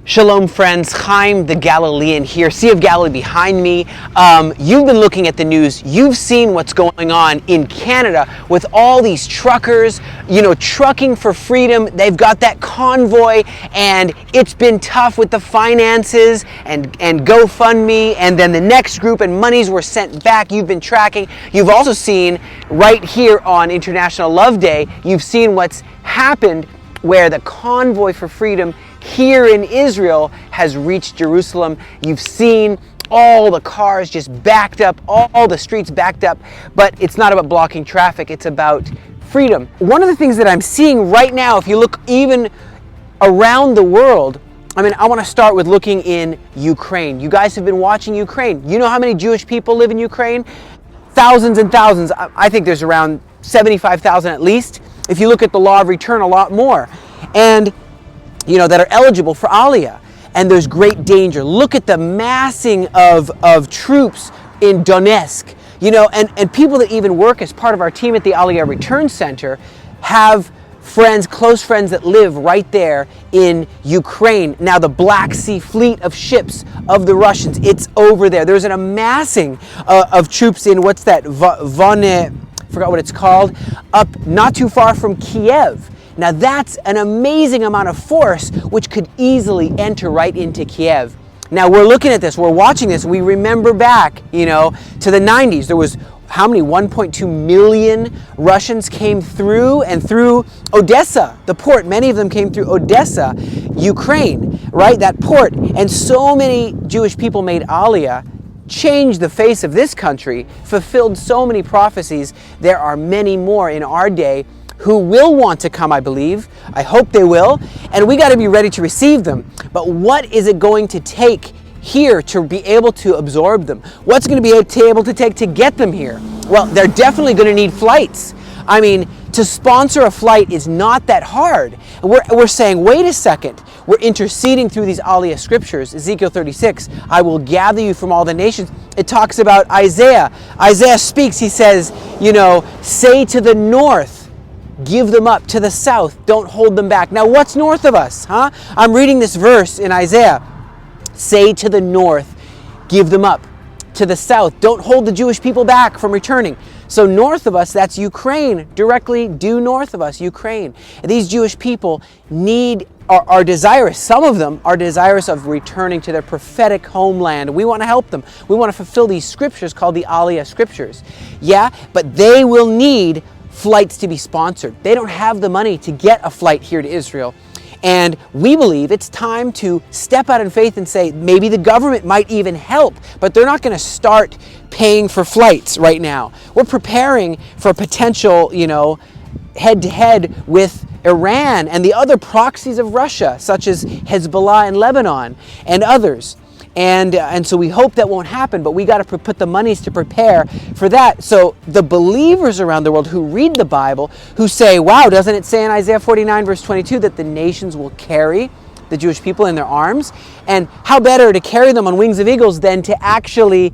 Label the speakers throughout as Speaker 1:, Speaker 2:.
Speaker 1: Shalom friends, Chaim the Galilean here, Sea of Galilee behind me. You've been looking at the news, you've seen what's going on in Canada with all these truckers, trucking for freedom. They've got that convoy and it's been tough with the finances and GoFundMe, and then the next group and monies were sent back. You've been tracking. You've also seen right here on International Love Day, you've seen what's happened where the convoy for freedom here in Israel has reached Jerusalem. You've seen all the cars just backed up, all the streets backed up, but it's not about blocking traffic, it's about freedom. One of the things that I'm seeing right now, if you look even around the world, I want to start with looking in Ukraine. You guys have been watching Ukraine. You know how many Jewish people live in Ukraine? Thousands and thousands. I think there's around 75,000 at least. If you look at the law of return, a lot more. And that are eligible for Aliyah, and there's great danger. Look at the massing of troops in Donetsk, and people that even work as part of our team at the Aliyah Return Center have friends, close friends that live right there in Ukraine. Now the Black Sea fleet of ships of the Russians, it's over there. There's an amassing of troops in, what's that, forgot what it's called, up not too far from Kiev. Now that's an amazing amount of force which could easily enter right into Kiev. Now we're looking at this, we're watching this, we remember back, to the 90s. There was how many? 1.2 million Russians came through, and through Odessa, the port. Many of them came through Odessa, Ukraine, right? That port. And so many Jewish people made Aliyah, changed the face of this country, fulfilled so many prophecies. There are many more in our day who will want to come, I believe. I hope they will. And we got to be ready to receive them. But what is it going to take here to be able to absorb them? What's going to be able to take to get them here? Well, they're definitely going to need flights. To sponsor a flight is not that hard. We're saying, wait a second. We're interceding through these Aliyah scriptures. Ezekiel 36, I will gather you from all the nations. It talks about Isaiah. Isaiah speaks, he says, say to the north, give them up. To the south, don't hold them back. Now, what's north of us, huh? I'm reading this verse in Isaiah. Say to the north, give them up. To the south, don't hold the Jewish people back from returning. So north of us, that's Ukraine. Directly due north of us, Ukraine. And these Jewish people are desirous, some of them are desirous of returning to their prophetic homeland. We want to help them. We want to fulfill these scriptures called the Aliyah scriptures. Yeah, but they will need flights to be sponsored. They don't have the money to get a flight here to Israel. And we believe it's time to step out in faith and say, maybe the government might even help, but they're not going to start paying for flights right now. We're preparing for potential, head-to-head with Iran and the other proxies of Russia, such as Hezbollah in Lebanon and others. And so we hope that won't happen, but we got to put the monies to prepare for that. So the believers around the world who read the Bible, who say, wow, doesn't it say in Isaiah 49 verse 22 that the nations will carry the Jewish people in their arms? And how better to carry them on wings of eagles than to actually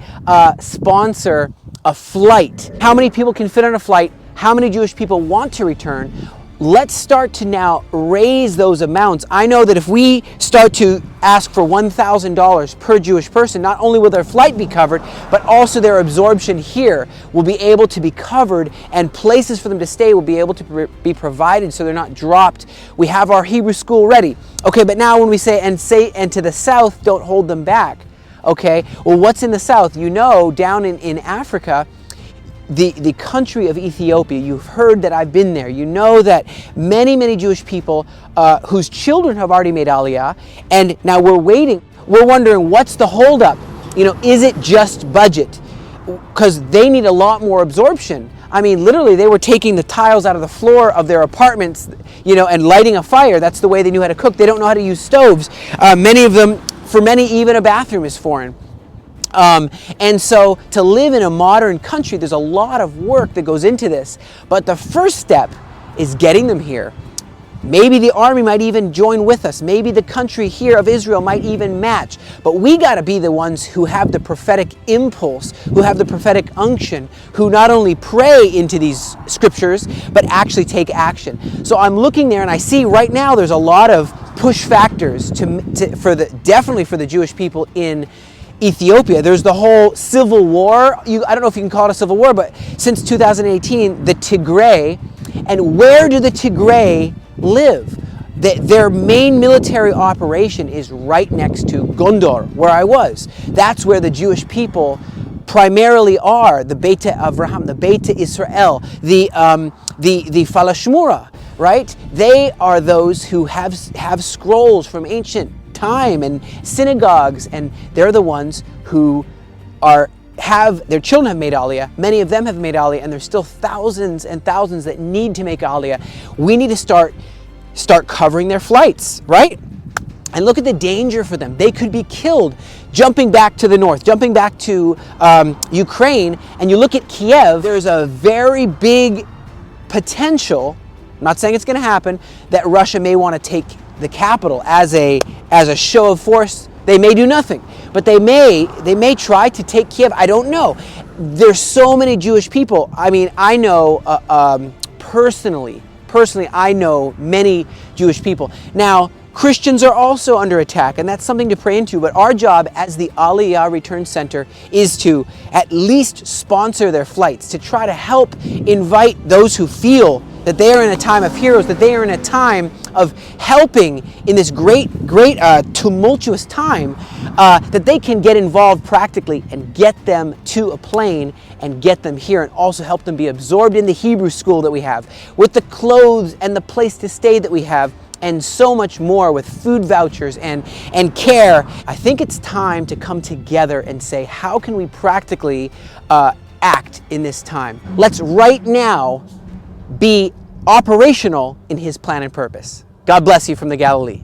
Speaker 1: sponsor a flight? How many people can fit on a flight? How many Jewish people want to return? Let's start to now raise those amounts. I know that if we start to ask for $1,000 per Jewish person, not only will their flight be covered, but also their absorption here will be able to be covered, and places for them to stay will be able to be provided so they're not dropped. We have our Hebrew school ready. Okay, but now when we say, and to the south, don't hold them back. Okay, well, what's in the south? Down in Africa, the country of Ethiopia, you've heard that I've been there. You know that many Jewish people whose children have already made Aliyah, and now we're waiting. We're wondering, what's the holdup? Is it just budget? Because they need a lot more absorption. Literally, they were taking the tiles out of the floor of their apartments, and lighting a fire. That's the way they knew how to cook. They don't know how to use stoves. Many of them, for many, even a bathroom is foreign. And so to live in a modern country, there's a lot of work that goes into this. But the first step is getting them here. Maybe the army might even join with us. Maybe the country here of Israel might even match. But we got to be the ones who have the prophetic impulse, who have the prophetic unction, who not only pray into these scriptures, but actually take action. So I'm looking there and I see right now there's a lot of push factors definitely for the Jewish people in Ethiopia. There's the whole civil war. I don't know if you can call it a civil war, but since 2018, the Tigray. And where do the Tigray live? Their main military operation is right next to Gondor, where I was. That's where the Jewish people primarily are. The Beit Avraham, the Beit Israel, the Falashmura, right? They are those who have scrolls from ancient time and synagogues, and they're the ones who their children have made Aliyah. Many of them have made Aliyah, and there's still thousands and thousands that need to make Aliyah. We need to start covering their flights, right? And look at the danger for them. They could be killed jumping back to the north, jumping back to Ukraine. And you look at Kiev, there's a very big potential, I'm not saying it's going to happen, that Russia may want to take the capital as a show of force. They may do nothing, but they may try to take Kiev. I don't know. There's so many Jewish people. I mean, I know personally, I know many Jewish people. Now, Christians are also under attack, and that's something to pray into. But our job as the Aliyah Return Center is to at least sponsor their flights, to try to help invite those who feel that they are in a time of heroes, that they are in a time of helping in this great tumultuous time, that they can get involved practically and get them to a plane and get them here, and also help them be absorbed in the Hebrew school that we have, with the clothes and the place to stay that we have, and so much more, with food vouchers and care. I think it's time to come together and say, how can we practically act in this time? Let's right now be operational in His plan and purpose. God bless you from the Galilee.